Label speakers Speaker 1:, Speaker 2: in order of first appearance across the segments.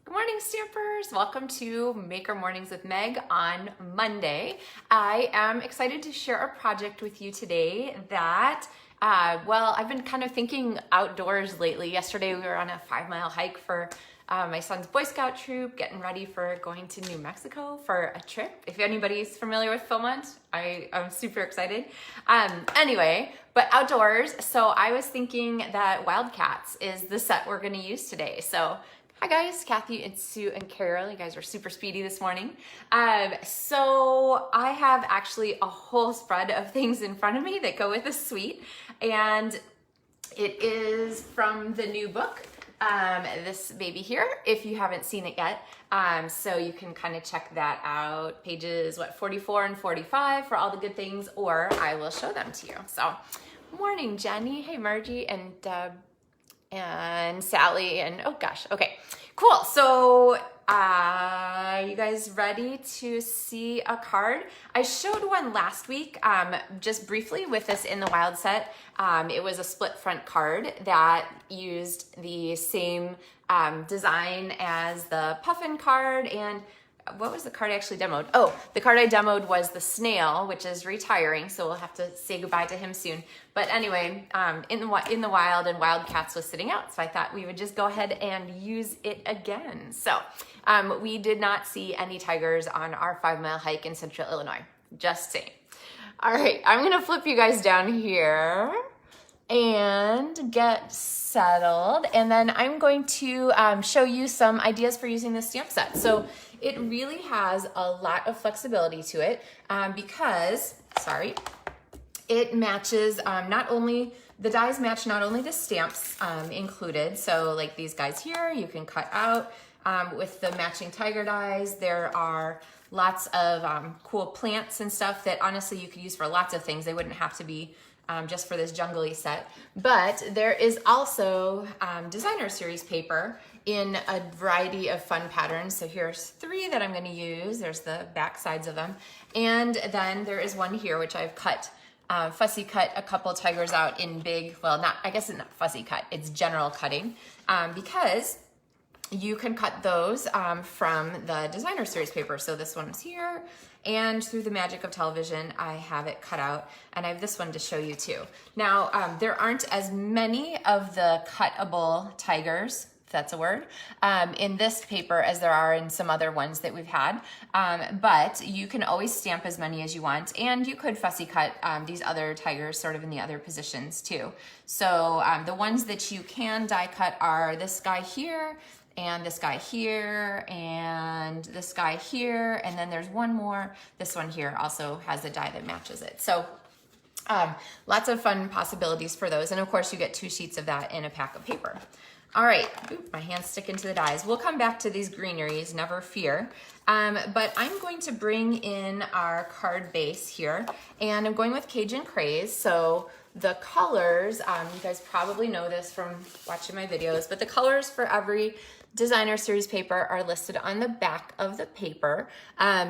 Speaker 1: Good morning, Stampers. Welcome to Maker Mornings with Meg on Monday. I am excited to share a project with you today that, I've been kind of thinking outdoors lately. Yesterday we were on a 5-mile hike for my son's Boy Scout troop, getting ready for going to New Mexico for a trip. If anybody's familiar with Philmont, I'm super excited. But outdoors, so I was thinking that Wildcats is the set we're gonna use today. So hi guys, Kathy and Sue and Carol. You guys were super speedy this morning. So I have actually a whole spread of things in front of me that go with this suite, and it is from the new book, this baby here, if you haven't seen it yet. So you can kind of check that out, pages 44 and 45 for all the good things, or I will show them to you. So morning, Jenny. Hey, Margie and Deb and Sally, and oh gosh, okay, cool. So you guys ready to see a card? I showed one last week, just briefly with this In the Wild set. It was a split front card that used the same design as the puffin card. And what was the card I actually demoed? Oh, the card I demoed was the snail, which is retiring, so we'll have to say goodbye to him soon. But anyway, in the Wild and Wildcats was sitting out, so I thought we would just go ahead and use it again. So we did not see any tigers on our 5-mile hike in Central Illinois, just saying. All right, I'm gonna flip you guys down here and get settled, and then I'm going to show you some ideas for using this stamp set. So it really has a lot of flexibility to it because, it matches not only, the dies match not only the stamps included, so like these guys here, you can cut out with the matching tiger dies. There are lots of cool plants and stuff that honestly you could use for lots of things. They wouldn't have to be just for this jungly set. But there is also designer series paper in a variety of fun patterns. So here's 3 that I'm going to use. There's the back sides of them. And then there is one here, which I've cut, fussy cut a couple tigers out in big, well, not, I guess it's not fussy cut, it's general cutting, because you can cut those from the designer series paper. So this one's here, and through the magic of television, I have it cut out, and I have this one to show you too. Now, there aren't as many of the cuttable tigers, if that's a word, in this paper as there are in some other ones that we've had, but you can always stamp as many as you want, and you could fussy cut these other tigers sort of in the other positions too. So the ones that you can die cut are this guy here, and this guy here, and this guy here, and then there's one more. This one here also has a die that matches it. So lots of fun possibilities for those. And of course you get 2 sheets of that in a pack of paper. All right, oop, my hand's sticking to the dies. We'll come back to these greeneries, never fear. But I'm going to bring in our card base here, and I'm going with Cajun Craze. So the colors, you guys probably know this from watching my videos, but the colors for every designer series paper are listed on the back of the paper.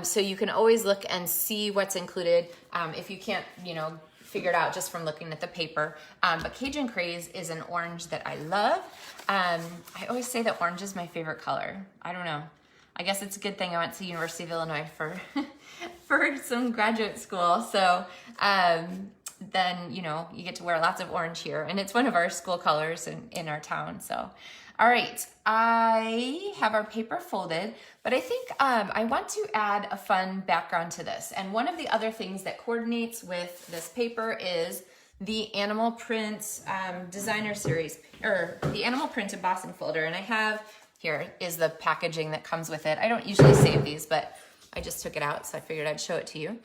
Speaker 1: So you can always look and see what's included if you can't, figure it out just from looking at the paper. But Cajun Craze is an orange that I love. I always say that orange is my favorite color. I don't know. I guess it's a good thing I went to University of Illinois for, for some graduate school. So then, you get to wear lots of orange here, and it's one of our school colors in our town. So, all right, I have our paper folded, but I think I want to add a fun background to this. And one of the other things that coordinates with this paper is the Animal Print designer series, or the Animal Print Embossing Folder. And I have, here is the packaging that comes with it. I don't usually save these, but I just took it out, so I figured I'd show it to you.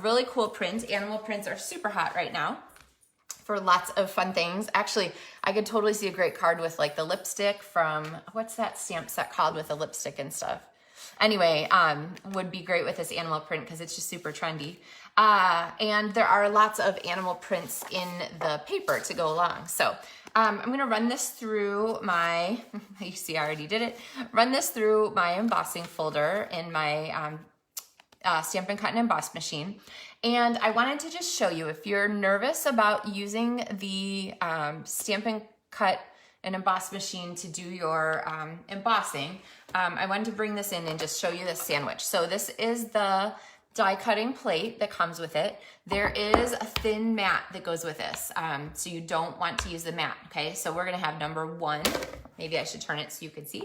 Speaker 1: Really cool print. Animal prints are super hot right now for lots of fun things. Actually, I could totally see a great card with like the lipstick from, what's that stamp set called with the lipstick and stuff? Anyway, would be great with this animal print because it's just super trendy. And there are lots of animal prints in the paper to go along. So I'm gonna run this through my, you see I already did it, run this through my embossing folder in my Stampin' Cut and Emboss machine. And I wanted to just show you, if you're nervous about using the Stampin' Cut an emboss machine to do your embossing, I wanted to bring this in and just show you this sandwich. So this is the die cutting plate that comes with it. There is a thin mat that goes with this. So you don't want to use the mat, okay? So we're gonna have number 1. Maybe I should turn it so you can see.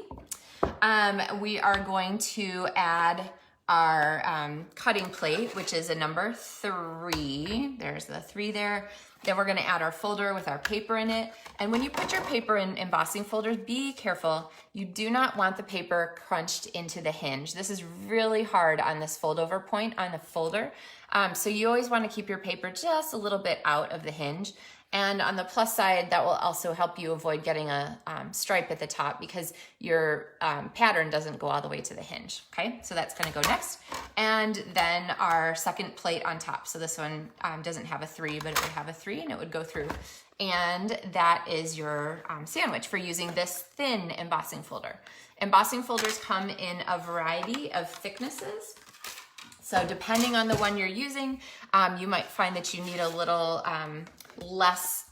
Speaker 1: We are going to add our cutting plate, which is a number 3. There's the 3 there. Then we're gonna add our folder with our paper in it. And when you put your paper in embossing folders, be careful. You do not want the paper crunched into the hinge. This is really hard on this fold over point on the folder. So you always wanna keep your paper just a little bit out of the hinge. And on the plus side, that will also help you avoid getting a stripe at the top because your pattern doesn't go all the way to the hinge, okay? So that's gonna go next. And then our second plate on top. So this one doesn't have a 3, but it would have a 3 and it would go through. And that is your sandwich for using this thin embossing folder. Embossing folders come in a variety of thicknesses. So depending on the one you're using, you might find that you need a little less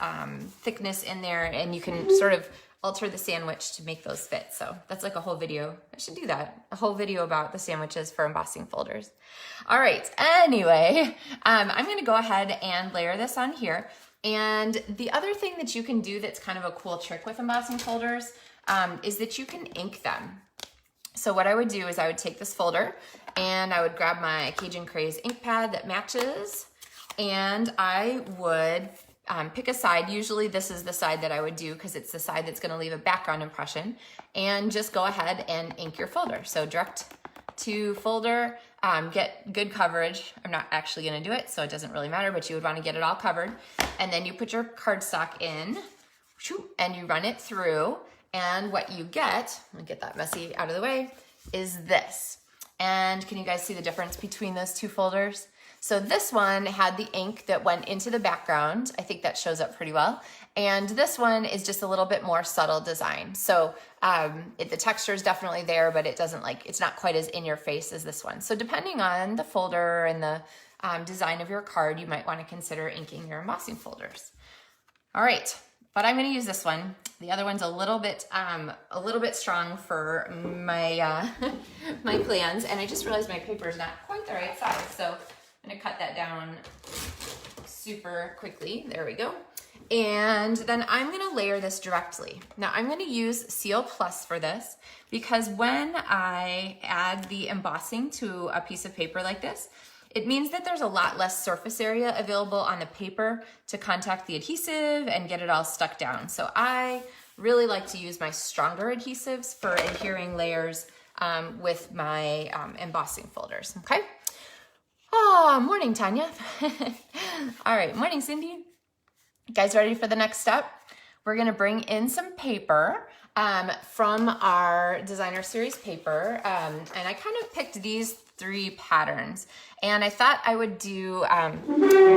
Speaker 1: thickness in there, and you can sort of alter the sandwich to make those fit. So that's like a whole video. I should do that. A whole video about the sandwiches for embossing folders. All right, anyway, I'm gonna go ahead and layer this on here. And the other thing that you can do that's kind of a cool trick with embossing folders is that you can ink them. So what I would do is I would take this folder and I would grab my Cajun Craze ink pad that matches, and I would pick a side. Usually this is the side that I would do because it's the side that's going to leave a background impression, and just go ahead and ink your folder. So direct to folder, get good coverage. I'm not actually going to do it, so it doesn't really matter, but you would want to get it all covered. And then you put your cardstock in and you run it through. And what you get, let me get that messy out of the way, is this. And can you guys see the difference between those two folders? So this one had the ink that went into the background. I think that shows up pretty well. And this one is just a little bit more subtle design. So the texture is definitely there, but it doesn't it's not quite as in your face as this one. So depending on the folder and the design of your card, you might want to consider inking your embossing folders. All right. But I'm going to use this one. The other one's a little bit strong for my my plans, and I just realized my paper is not quite the right size, so I'm going to cut that down super quickly. There we go. And then I'm going to layer this directly. Now I'm going to use Seal Plus for this because when I add the embossing to a piece of paper like this, it means that there's a lot less surface area available on the paper to contact the adhesive and get it all stuck down. So I really like to use my stronger adhesives for adhering layers with my embossing folders, okay? Oh, morning, Tanya. All right, morning, Cindy. You guys ready for the next step? We're gonna bring in some paper from our designer series paper, and I kind of picked these 3 patterns, and I thought I would do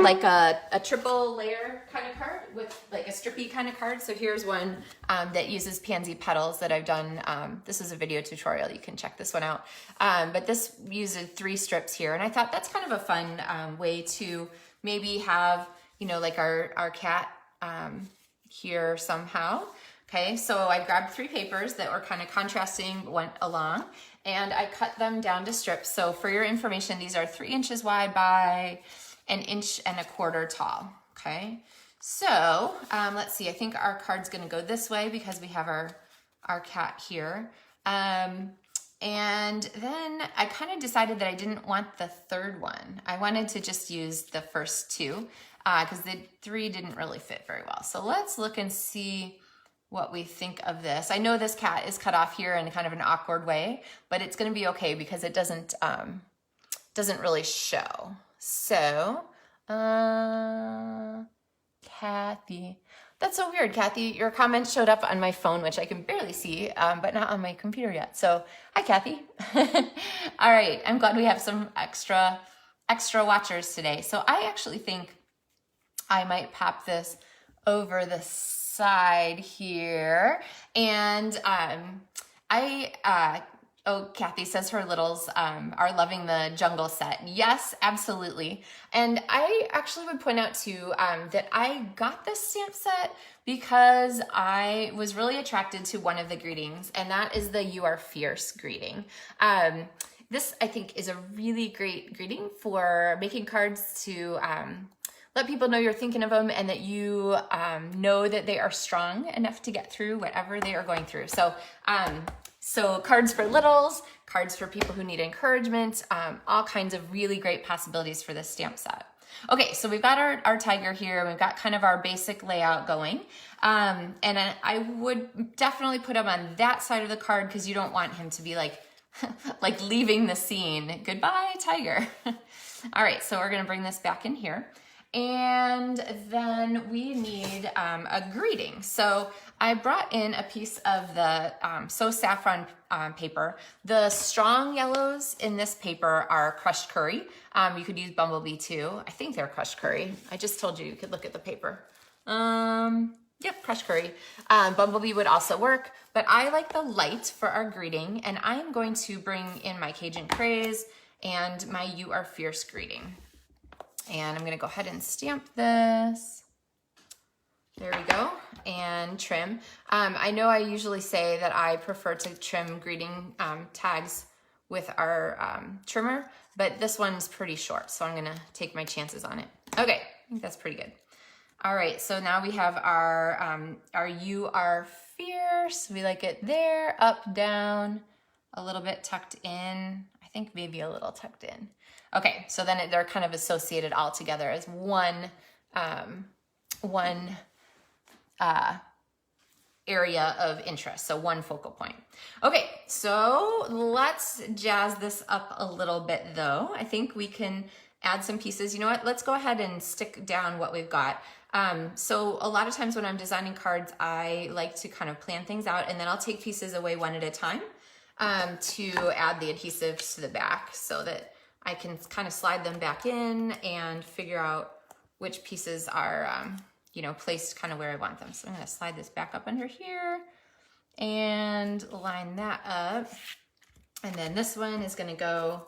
Speaker 1: like a triple layer kind of card with like a strippy kind of card. So here's one that uses pansy petals that I've done. This is a video tutorial, you can check this one out. But this uses 3 strips here, and I thought that's kind of a fun way to maybe have, you know, like our cat here somehow. Okay, so I grabbed 3 papers that were kind of contrasting, went along, and I cut them down to strips. So for your information, these are 3 inches wide by 1.25 inches tall, okay? So let's see, I think our card's gonna go this way because we have our cat here. And then I kind of decided that I didn't want the 3rd one. I wanted to just use the first 2 because the 3 didn't really fit very well. So let's look and see what we think of this. I know this cat is cut off here in kind of an awkward way, but it's gonna be okay because it doesn't really show. So, Kathy. That's so weird, Kathy. Your comment showed up on my phone, which I can barely see, but not on my computer yet. So, hi, Kathy. All right, I'm glad we have some extra watchers today. So I actually think I might pop this over the side here, and I Oh, Kathy says her littles are loving the jungle set. Yes, absolutely. And I actually would point out too that I got this stamp set because I was really attracted to one of the greetings, and that is the "You Are Fierce" greeting. This, I think, is a really great greeting for making cards to let people know you're thinking of them and that you know that they are strong enough to get through whatever they are going through. So cards for littles, cards for people who need encouragement, all kinds of really great possibilities for this stamp set. Okay, so we've got our tiger here. We've got kind of our basic layout going. And I would definitely put him on that side of the card because you don't want him to be like, like leaving the scene. Goodbye, tiger. All right, so we're gonna bring this back in here. And then we need a greeting. So I brought in a piece of the So Saffron paper. The strong yellows in this paper are crushed curry. You could use bumblebee too. I think they're crushed curry. I just told you could look at the paper. Yep, crushed curry. Bumblebee would also work, but I like the light for our greeting, and I'm going to bring in my Cajun Craze and my "You Are Fierce" greeting. And I'm gonna go ahead and stamp this. There we go, and trim. I know I usually say that I prefer to trim greeting tags with our trimmer, but this one's pretty short, so I'm gonna take my chances on it. Okay, I think that's pretty good. All right, so now we have our "You Are Fierce." We like it there, up, down, a little bit tucked in. I think maybe a little tucked in. Okay, so then they're kind of associated all together as one area of interest, so one focal point. Okay, so let's jazz this up a little bit though. I think we can add some pieces. You know what, let's go ahead and stick down what we've got. So a lot of times when I'm designing cards, I like to kind of plan things out, and then I'll take pieces away one at a time to add the adhesives to the back so that I can kind of slide them back in and figure out which pieces are, you know, placed kind of where I want them. So I'm gonna slide this back up under here and line that up. And then this one is gonna go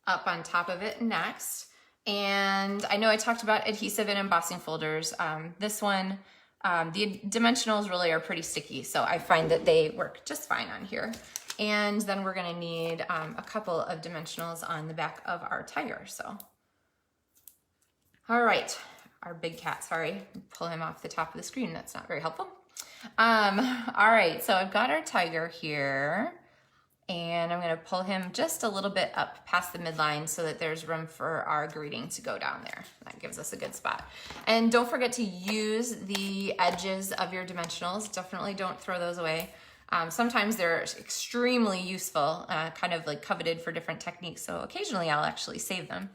Speaker 1: up on top of it next. And I know I talked about adhesive and embossing folders. This one, the dimensionals really are pretty sticky, so I find that they work just fine on here. And then we're gonna need a couple of dimensionals on the back of our tiger, so. All right, our big cat, sorry, pull him off the top of the screen, that's not very helpful. All right, so I've got our tiger here, and I'm gonna pull him just a little bit up past the midline so that there's room for our greeting to go down there. That gives us a good spot. And don't forget to use the edges of your dimensionals. Definitely don't throw those away. Sometimes they're extremely useful, kind of like coveted for different techniques, so occasionally I'll actually save them.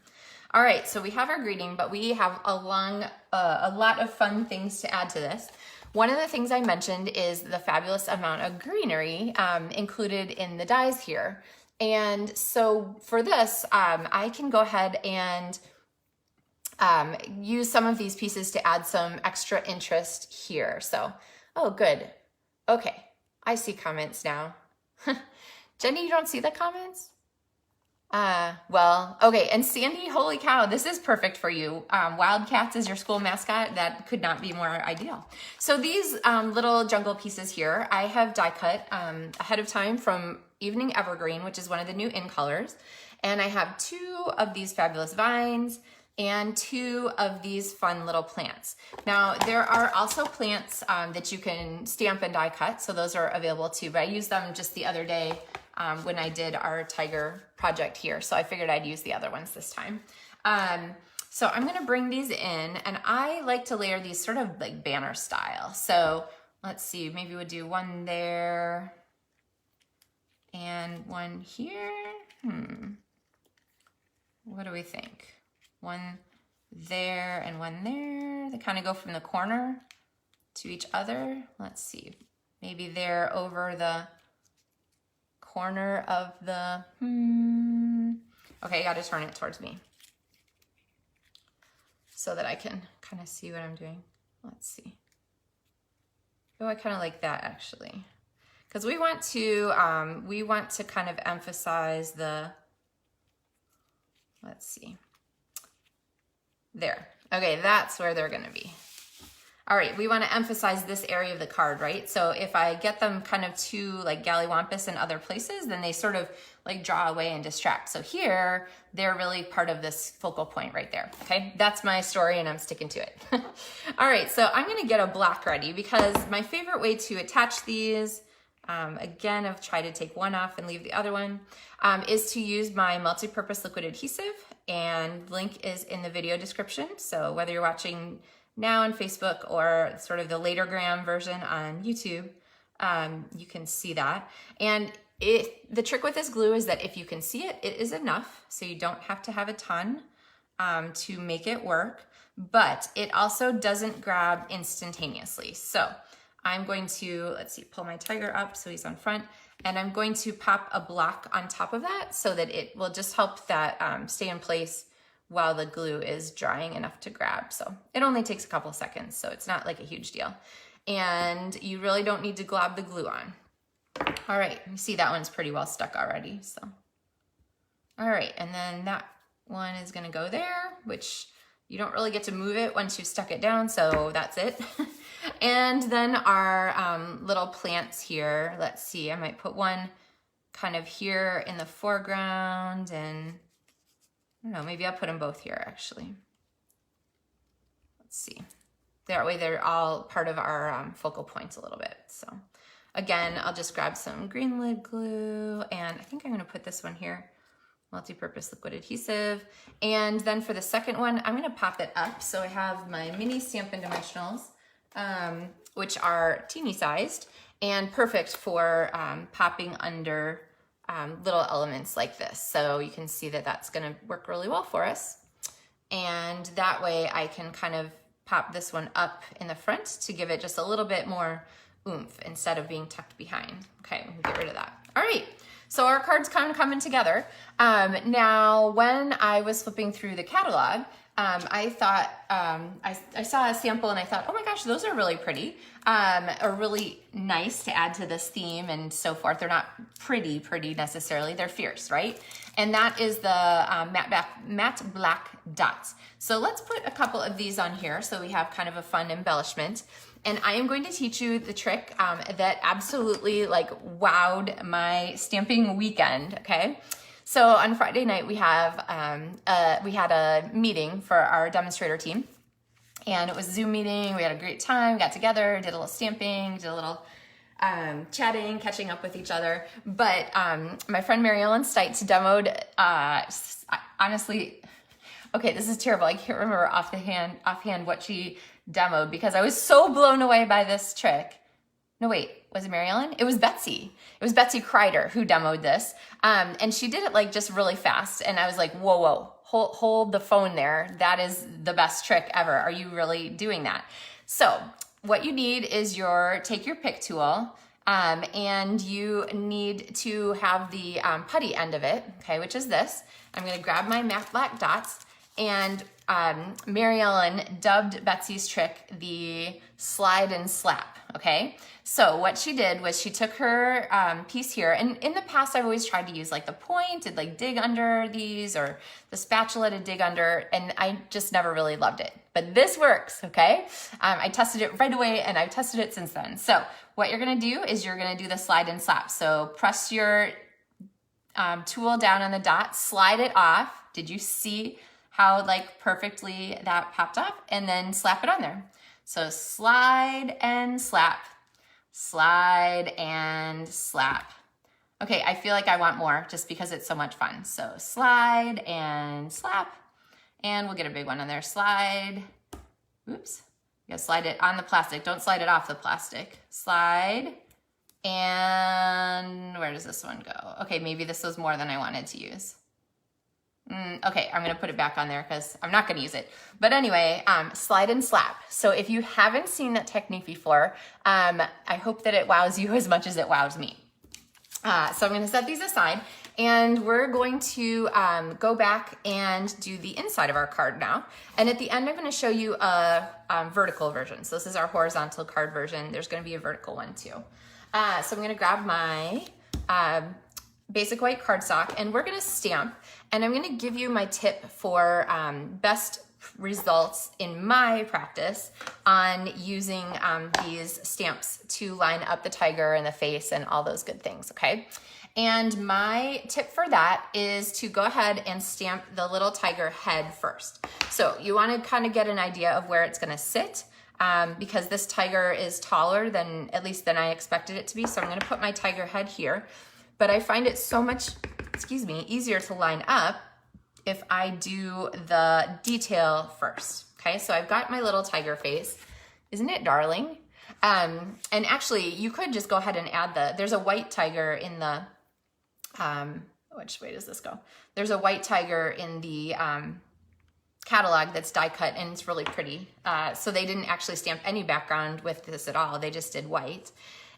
Speaker 1: All right, so we have our greeting, but we have a lot of fun things to add to this. One of the things I mentioned is the fabulous amount of greenery included in the dies here. And so for this, I can go ahead and use some of these pieces to add some extra interest here. So, oh, good. Okay. I see comments now. Jenny, you don't see the comments? Well, okay, and Sandy, holy cow, this is perfect for you. Wildcats is your school mascot. That could not be more ideal. So these little jungle pieces here, I have die cut ahead of time from Evening Evergreen, which is one of the new in colors. And I have 2 of these fabulous vines and 2 of these fun little plants. Now, there are also plants that you can stamp and die cut, so those are available too, but I used them just the other day when I did our tiger project here, so I figured I'd use the other ones this time. So I'm gonna bring these in, and I like to layer these sort of like banner style. So let's see, maybe we'll do one there and one here. What do we think? One there and one there. They kind of go from the corner to each other. Let's see, maybe they're over the corner of the, okay, I gotta turn it towards me so that I can kind of see what I'm doing. Let's see. Oh, I kind of like that actually, because we want to kind of emphasize the, let's see, there. Okay, that's where they're gonna be. All right, we want to emphasize this area of the card, right? So if I get them kind of too like galliwampus in other places, then they sort of like draw away and distract. So here, they're really part of this focal point right there, okay? That's my story and I'm sticking to it. All right, so I'm gonna get a block ready because my favorite way to attach these, again, I've tried to take one off and leave the other one, is to use my multi-purpose liquid adhesive, and link is in the video description. So whether you're watching now on Facebook or sort of the later gram version on YouTube, you can see that. And the trick with this glue is that if you can see it, it is enough. So you don't have to have a ton to make it work, but it also doesn't grab instantaneously. So I'm going to, let's see, pull my tiger up so he's on front, and I'm going to pop a block on top of that so that it will just help that stay in place while the glue is drying enough to grab. So it only takes a couple of seconds, so it's not like a huge deal. And you really don't need to glob the glue on. All right, you see that one's pretty well stuck already, so. All right, and then that one is gonna go there, which you don't really get to move it once you've stuck it down, so that's it. And then our little plants here, let's see, I might put one kind of here in the foreground, and I don't know, maybe I'll put them both here actually. Let's see. That way they're all part of our focal points a little bit. So again, I'll just grab some green lid glue, and I think I'm gonna put this one here, multi-purpose liquid adhesive. And then for the second one, I'm gonna pop it up. So I have my mini Stampin' Dimensionals, which are teeny sized and perfect for popping under little elements like this. So you can see that that's gonna work really well for us. And that way I can kind of pop this one up in the front to give it just a little bit more oomph instead of being tucked behind. Okay, we'll get rid of that. All right, so our card's kind of coming together. Now, when I was flipping through the catalog, I thought, I saw a sample and I thought, oh my gosh, those are really pretty, or really nice to add to this theme and so forth. They're not pretty necessarily, they're fierce, right? And that is the matte black dots. So let's put a couple of these on here so we have kind of a fun embellishment. And I am going to teach you the trick that absolutely like wowed my stamping weekend, okay? So on Friday night, we had a meeting for our demonstrator team, and it was a Zoom meeting. We had a great time, got together, did a little stamping, did a little chatting, catching up with each other. But my friend Mary Ellen Stites demoed, honestly, okay, this is terrible. I can't remember offhand what she demoed because I was so blown away by this trick. No, wait, was it Mary Ellen? It was Betsy. It was Betsy Kreider who demoed this. And she did it like just really fast. And I was like, whoa, hold the phone there. That is the best trick ever. Are you really doing that? So what you need is take your pick tool, and you need to have the putty end of it, okay, which is this. I'm gonna grab my matte black dots, and Mary Ellen dubbed Betsy's trick the slide and slap, okay? So what she did was she took her piece here, and in the past I've always tried to use like the point and like dig under these, or the spatula to dig under, and I just never really loved it. But this works, okay? I tested it right away, and I've tested it since then. So what you're gonna do is you're gonna do the slide and slap. So press your tool down on the dot, slide it off. Did you see how like perfectly that popped up? And then slap it on there. So slide and slap, slide and slap. Okay, I feel like I want more just because it's so much fun. So slide and slap, and we'll get a big one on there. Slide, oops, you gotta slide it on the plastic. Don't slide it off the plastic. Slide, and where does this one go? Okay, maybe this was more than I wanted to use. Okay, I'm gonna put it back on there because I'm not gonna use it. But anyway, slide and slap. So if you haven't seen that technique before, I hope that it wows you as much as it wows me. So I'm gonna set these aside, and we're going to go back and do the inside of our card now. And at the end, I'm gonna show you a vertical version. So this is our horizontal card version. There's gonna be a vertical one too. So I'm gonna grab my basic white cardstock and we're gonna stamp, and I'm gonna give you my tip for best results in my practice on using these stamps to line up the tiger and the face and all those good things, okay? And my tip for that is to go ahead and stamp the little tiger head first. So you wanna kind of get an idea of where it's gonna sit, because this tiger is taller than, at least than I expected it to be. So I'm gonna put my tiger head here, but I find it so much, easier to line up if I do the detail first. Okay, so I've got my little tiger face. Isn't it darling? And actually you could just go ahead and add there's a white tiger in the, which way does this go? There's a white tiger in the catalog that's die cut and it's really pretty. So they didn't actually stamp any background with this at all. They just did white.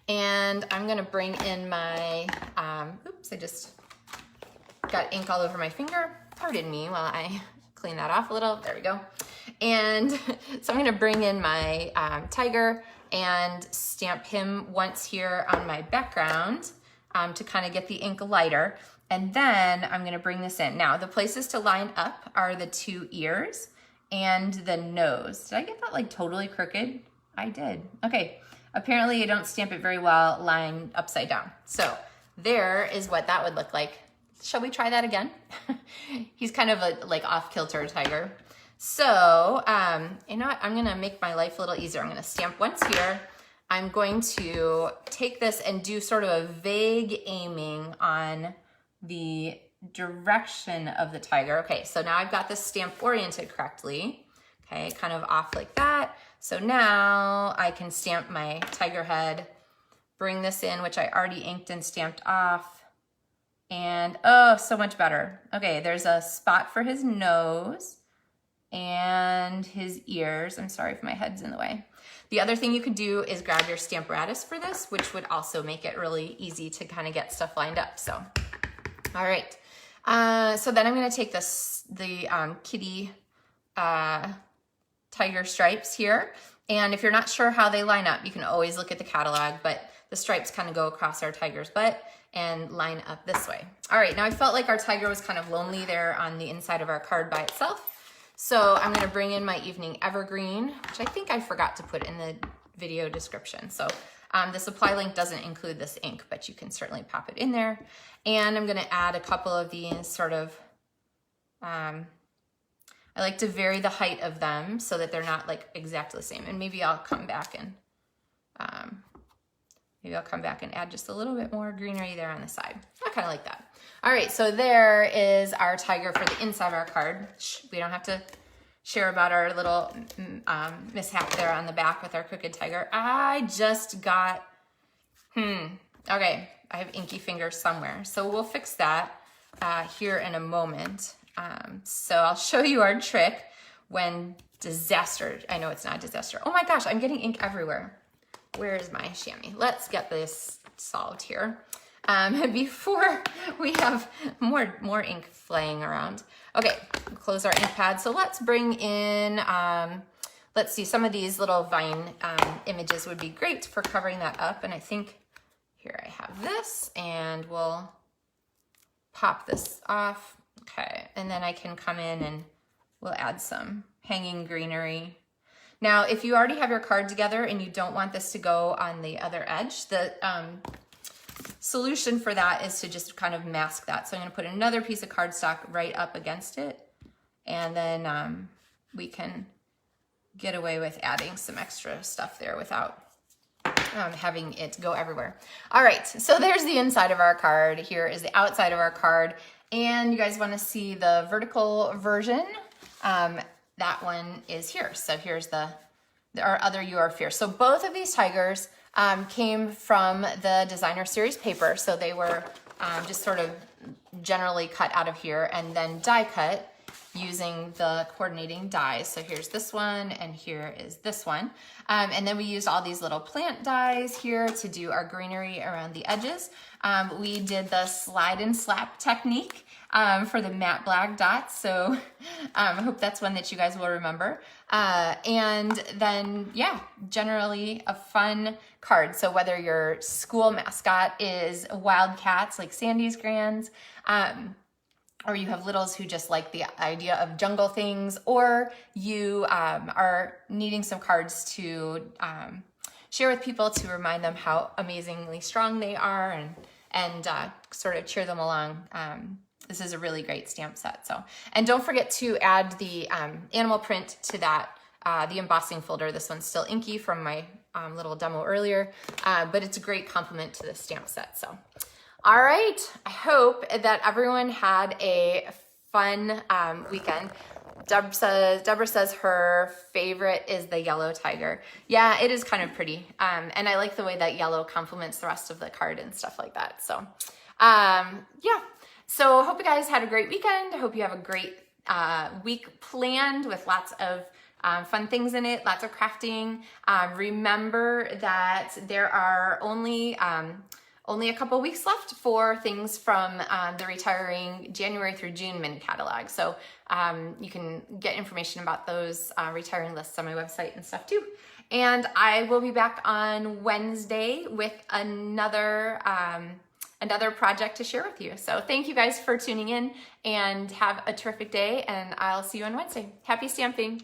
Speaker 1: And I'm gonna bring in my, oops, I just got ink all over my finger. Pardon me while I clean that off a little. There we go. And so I'm gonna bring in my tiger and stamp him once here on my background to kind of get the ink lighter. And then I'm gonna bring this in. Now, the places to line up are the two ears and the nose. Did I get that like totally crooked? I did. Okay, apparently I don't stamp it very well lying upside down. So there is what that would look like. Shall we try that again? He's kind of a like off-kilter tiger. So, you know what? I'm gonna make my life a little easier. I'm gonna stamp once here. I'm going to take this and do sort of a vague aiming on the direction of the tiger. Okay, so now I've got this stamp oriented correctly. Okay, kind of off like that. So now I can stamp my tiger head, bring this in, which I already inked and stamped off. And oh, so much better. Okay, there's a spot for his nose and his ears. I'm sorry if my head's in the way. The other thing you could do is grab your Stamparatus for this, which would also make it really easy to kind of get stuff lined up. So, all right. So then I'm gonna take the kitty tiger stripes here. And if you're not sure how they line up, you can always look at the catalog, but the stripes kind of go across our tiger's butt and line up this way. All right, now I felt like our tiger was kind of lonely there on the inside of our card by itself. So I'm gonna bring in my Evening Evergreen, which I think I forgot to put in the video description. So the supply link doesn't include this ink, but you can certainly pop it in there. And I'm gonna add a couple of these sort of, I like to vary the height of them so that they're not like exactly the same. And maybe I'll come back and add just a little bit more greenery there on the side. I kind of like that. All right, so there is our tiger for the inside of our card. We don't have to share about our little mishap there on the back with our crooked tiger. I just got, okay, I have inky fingers somewhere. So we'll fix that here in a moment. So I'll show you our trick when disaster, I know it's not disaster. Oh my gosh, I'm getting ink everywhere. Where is my chamois? Let's get this solved here before we have more ink flying around. Okay, close our ink pad. So let's bring in, let's see, some of these little vine images would be great for covering that up. And I think here I have this and we'll pop this off. Okay, and then I can come in and we'll add some hanging greenery. Now, if you already have your card together and you don't want this to go on the other edge, the solution for that is to just kind of mask that. So I'm gonna put another piece of cardstock right up against it, and then we can get away with adding some extra stuff there without having it go everywhere. All right, so there's the inside of our card. Here is the outside of our card. And you guys wanna see the vertical version? That one is here. So here's our other You Are Fierce. So both of these tigers came from the designer series paper. So they were just sort of generally cut out of here and then die cut. using the coordinating dies. So here's this one, and here is this one. And then we used all these little plant dies here to do our greenery around the edges. We did the slide and slap technique for the matte black dots. So I hope that's one that you guys will remember. And then, yeah, generally a fun card. So whether your school mascot is Wildcats like Sandy's Grands, or you have littles who just like the idea of jungle things, or you are needing some cards to share with people to remind them how amazingly strong they are and sort of cheer them along. This is a really great stamp set. So, and don't forget to add the animal print to that, the embossing folder. This one's still inky from my little demo earlier, but it's a great complement to the stamp set. So, all right, I hope that everyone had a fun weekend. Deborah says her favorite is the yellow tiger. Yeah, it is kind of pretty. And I like the way that yellow complements the rest of the card and stuff like that. So, yeah. So I hope you guys had a great weekend. I hope you have a great week planned with lots of fun things in it, lots of crafting. Remember that there are only a couple weeks left for things from the Retiring January through June mini catalog. So you can get information about those retiring lists on my website and stuff too. And I will be back on Wednesday with another project to share with you. So thank you guys for tuning in, and have a terrific day, and I'll see you on Wednesday. Happy stamping.